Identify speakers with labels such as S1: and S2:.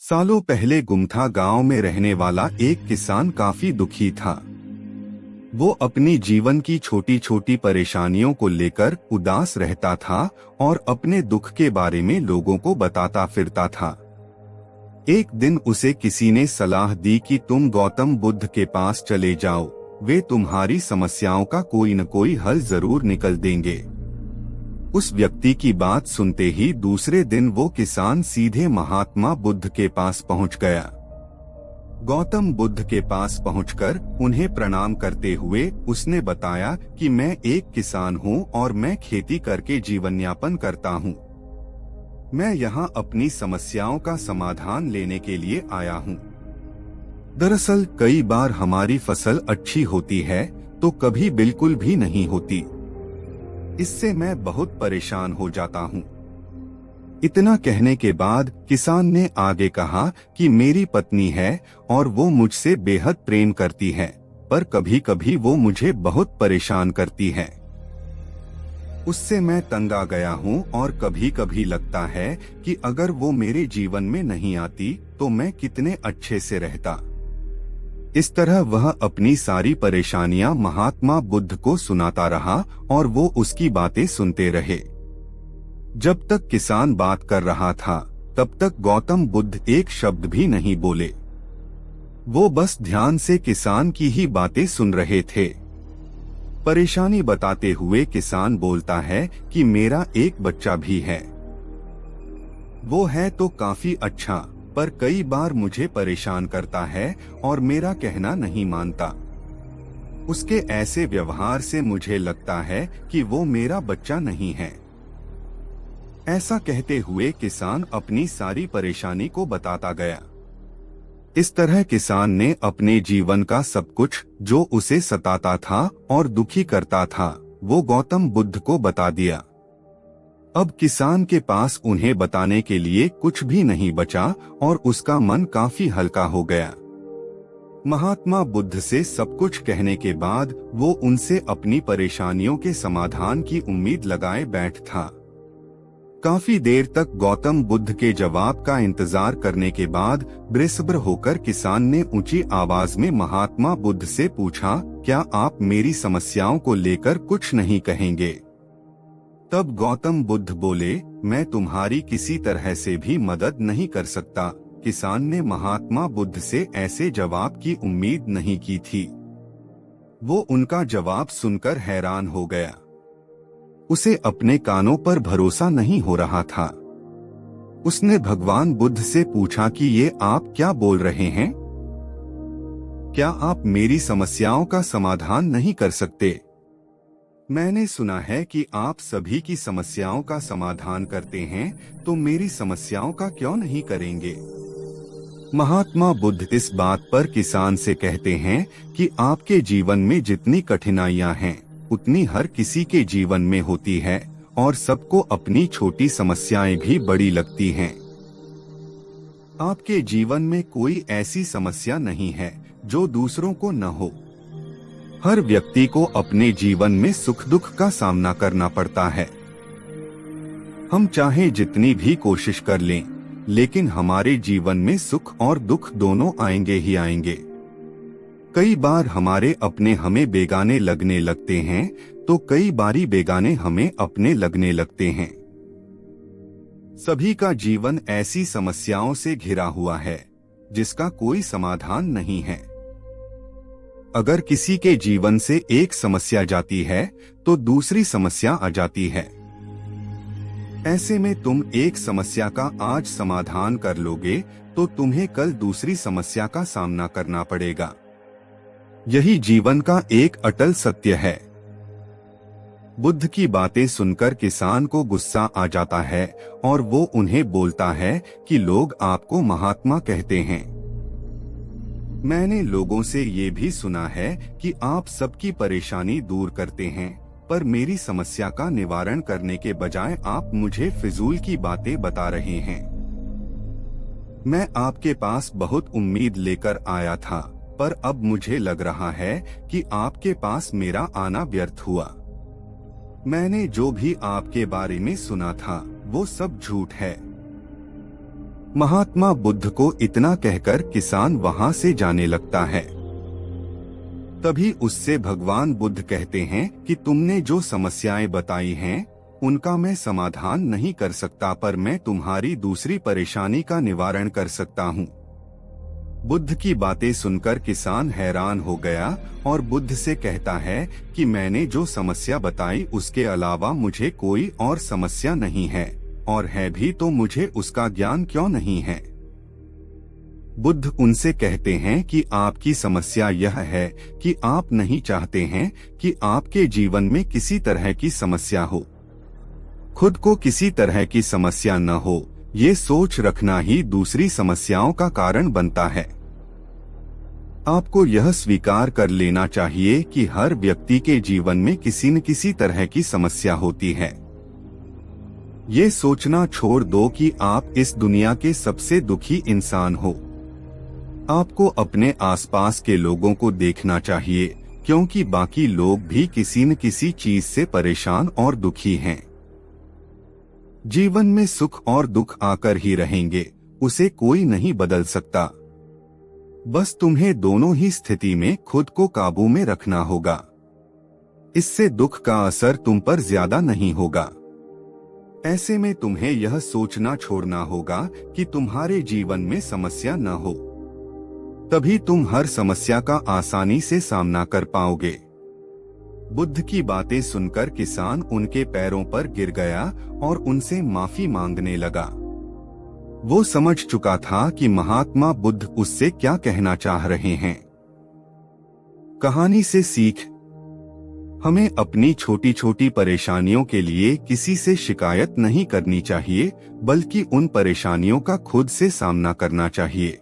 S1: सालों पहले गुमथा गांव में रहने वाला एक किसान काफी दुखी था। वो अपनी जीवन की छोटी छोटी परेशानियों को लेकर उदास रहता था और अपने दुख के बारे में लोगों को बताता फिरता था। एक दिन उसे किसी ने सलाह दी कि तुम गौतम बुद्ध के पास चले जाओ, वे तुम्हारी समस्याओं का कोई न कोई हल जरूर निकल देंगे। उस व्यक्ति की बात सुनते ही दूसरे दिन वो किसान सीधे महात्मा बुद्ध के पास पहुंच गया। गौतम बुद्ध के पास पहुंचकर उन्हें प्रणाम करते हुए उसने बताया कि मैं एक किसान हूं और मैं खेती करके जीवन यापन करता हूं। मैं यहाँ अपनी समस्याओं का समाधान लेने के लिए आया हूँ। दरअसल कई बार हमारी फसल अच्छी होती है तो कभी बिल्कुल भी नहीं होती। इससे मैं बहुत परेशान हो जाता हूँ। इतना कहने के बाद किसान ने आगे कहा कि मेरी पत्नी है और वो मुझसे बेहद प्रेम करती है, पर कभी कभी वो मुझे बहुत परेशान करती है। उससे मैं तंग आ गया हूँ और कभी कभी लगता है कि अगर वो मेरे जीवन में नहीं आती तो मैं कितने अच्छे से रहता। इस तरह वह अपनी सारी परेशानियां महात्मा बुद्ध को सुनाता रहा और वो उसकी बातें सुनते रहे। जब तक किसान बात कर रहा था तब तक गौतम बुद्ध एक शब्द भी नहीं बोले। वो बस ध्यान से किसान की ही बातें सुन रहे थे। परेशानी बताते हुए किसान बोलता है कि मेरा एक बच्चा भी है। वो है तो काफी अच्छा, पर कई बार मुझे परेशान करता है और मेरा कहना नहीं मानता। उसके ऐसे व्यवहार से मुझे लगता है कि वो मेरा बच्चा नहीं है। ऐसा कहते हुए किसान अपनी सारी परेशानी को बताता गया। इस तरह किसान ने अपने जीवन का सब कुछ जो उसे सताता था और दुखी करता था वो गौतम बुद्ध को बता दिया। अब किसान के पास उन्हें बताने के लिए कुछ भी नहीं बचा और उसका मन काफी हल्का हो गया। महात्मा बुद्ध से सब कुछ कहने के बाद वो उनसे अपनी परेशानियों के समाधान की उम्मीद लगाए बैठ था। काफी देर तक गौतम बुद्ध के जवाब का इंतजार करने के बाद बेसब्र होकर किसान ने ऊंची आवाज में महात्मा बुद्ध से पूछा, क्या आप मेरी समस्याओं को लेकर कुछ नहीं कहेंगे? तब गौतम बुद्ध बोले, मैं तुम्हारी किसी तरह से भी मदद नहीं कर सकता। किसान ने महात्मा बुद्ध से ऐसे जवाब की उम्मीद नहीं की थी। वो उनका जवाब सुनकर हैरान हो गया। उसे अपने कानों पर भरोसा नहीं हो रहा था। उसने भगवान बुद्ध से पूछा कि ये आप क्या बोल रहे हैं? क्या आप मेरी समस्याओं का समाधान नहीं कर सकते? मैंने सुना है कि आप सभी की समस्याओं का समाधान करते हैं, तो मेरी समस्याओं का क्यों नहीं करेंगे? महात्मा बुद्ध इस बात पर किसान से कहते हैं कि आपके जीवन में जितनी कठिनाइयां हैं उतनी हर किसी के जीवन में होती है और सबको अपनी छोटी समस्याएं भी बड़ी लगती हैं। आपके जीवन में कोई ऐसी समस्या नहीं है जो दूसरों को न हो। हर व्यक्ति को अपने जीवन में सुख दुख का सामना करना पड़ता है। हम चाहे जितनी भी कोशिश कर लें, लेकिन हमारे जीवन में सुख और दुख दोनों आएंगे ही आएंगे। कई बार हमारे अपने हमें बेगाने लगने लगते हैं, तो कई बारी बेगाने हमें अपने लगने लगते हैं। सभी का जीवन ऐसी समस्याओं से घिरा हुआ है जिसका कोई समाधान नहीं है। अगर किसी के जीवन से एक समस्या जाती है तो दूसरी समस्या आ जाती है। ऐसे में तुम एक समस्या का आज समाधान कर लोगे तो तुम्हें कल दूसरी समस्या का सामना करना पड़ेगा। यही जीवन का एक अटल सत्य है। बुद्ध की बातें सुनकर किसान को गुस्सा आ जाता है और वो उन्हें बोलता है कि लोग आपको महात्मा कहते हैं। मैंने लोगों से ये भी सुना है कि आप सबकी परेशानी दूर करते हैं, पर मेरी समस्या का निवारण करने के बजाय आप मुझे फिजूल की बातें बता रहे हैं। मैं आपके पास बहुत उम्मीद लेकर आया था, पर अब मुझे लग रहा है कि आपके पास मेरा आना व्यर्थ हुआ। मैंने जो भी आपके बारे में सुना था वो सब झूठ है। महात्मा बुद्ध को इतना कहकर किसान वहां से जाने लगता है। तभी उससे भगवान बुद्ध कहते हैं कि तुमने जो समस्याएं बताई हैं, उनका मैं समाधान नहीं कर सकता, पर मैं तुम्हारी दूसरी परेशानी का निवारण कर सकता हूँ। बुद्ध की बातें सुनकर किसान हैरान हो गया और बुद्ध से कहता है कि मैंने जो समस्या बताई उसके अलावा मुझे कोई और समस्या नहीं है, और है भी तो मुझे उसका ज्ञान क्यों नहीं है। बुद्ध उनसे कहते हैं कि आपकी समस्या यह है कि आप नहीं चाहते हैं कि आपके जीवन में किसी तरह की समस्या हो। खुद को किसी तरह की समस्या न हो, ये सोच रखना ही दूसरी समस्याओं का कारण बनता है। आपको यह स्वीकार कर लेना चाहिए कि हर व्यक्ति के जीवन में किसी न किसी तरह की समस्या होती है। ये सोचना छोड़ दो कि आप इस दुनिया के सबसे दुखी इंसान हो। आपको अपने आसपास के लोगों को देखना चाहिए, क्योंकि बाकी लोग भी किसी न किसी चीज से परेशान और दुखी हैं। जीवन में सुख और दुख आकर ही रहेंगे, उसे कोई नहीं बदल सकता। बस तुम्हें दोनों ही स्थिति में खुद को काबू में रखना होगा। इससे दुख का असर तुम पर ज्यादा नहीं होगा। ऐसे में तुम्हें यह सोचना छोड़ना होगा कि तुम्हारे जीवन में समस्या न हो, तभी तुम हर समस्या का आसानी से सामना कर पाओगे। बुद्ध की बातें सुनकर किसान उनके पैरों पर गिर गया और उनसे माफी मांगने लगा। वो समझ चुका था कि महात्मा बुद्ध उससे क्या कहना चाह रहे हैं। कहानी से सीख: हमें अपनी छोटी छोटी परेशानियों के लिए किसी से शिकायत नहीं करनी चाहिए, बल्कि उन परेशानियों का खुद से सामना करना चाहिए।